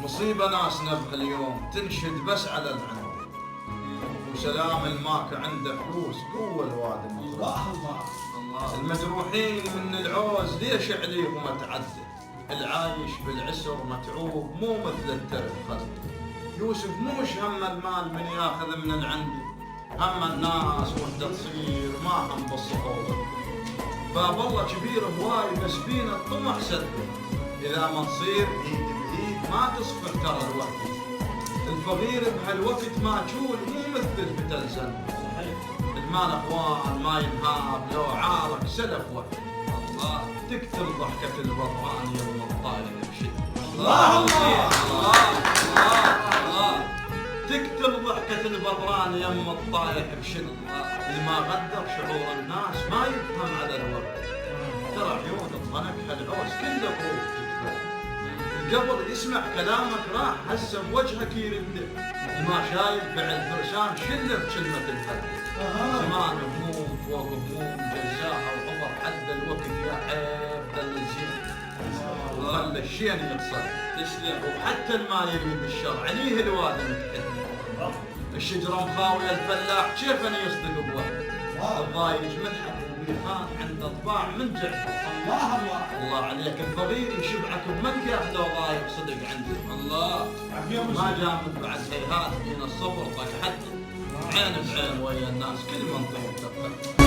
مصيبة ناسنا بهاليوم تنشد بس على العند، وسلام الماك عنده فلوس قوة الواد المخلوق. المجروحين من العوز ليش عليهم اتعدى، العايش بالعسر متعوب مو مثل الترف خد. يوسف موش هم المال من ياخذ من العند، هم الناس وحدة تصير ما هم بالصحوبة. باب الله كبير هواي بس بينا الطمع سد، إذا ما نصير ايد بايد ما تصفح ترى الوقت. الفقير بهالوقت ماجول مو مثل الفتى زن، المال اخوان ما ينهاب لو عارك سلف وقت. الله تكتر ضحكة البطران يوم الطاير بشدة. الله الله الله تكتر ضحكة البطران يم الطايح بشدة. اللي ما قدر شعور الناس ما يفهم على الوقت، ترى عيون الضنك هالعوز كله فوق تكبر. القبر يسمع كلامك راح هسه بوجهك يرد، ما شايف فعل فرسان شله بكلمة الحد. زمان هموم فوق هموم جزاها وعمر حد الوقت يا حيف ذل الزين، وخلى الشين يقصد تسلم وحتى المال يريد الشر عليه الواد متحد. الشجرة مخاوية الفلاح كيف أن يصدق بوحده، الضايج ملحق وبيخان عنده طباع من جعفه. الله عليك الفقير يشبعك بملقاه لو ضايق صدق عندك. الله ما جامد بعد هيهات بين الصبر طق حد، عين بعين ويا الناس كل من طيب تفكر.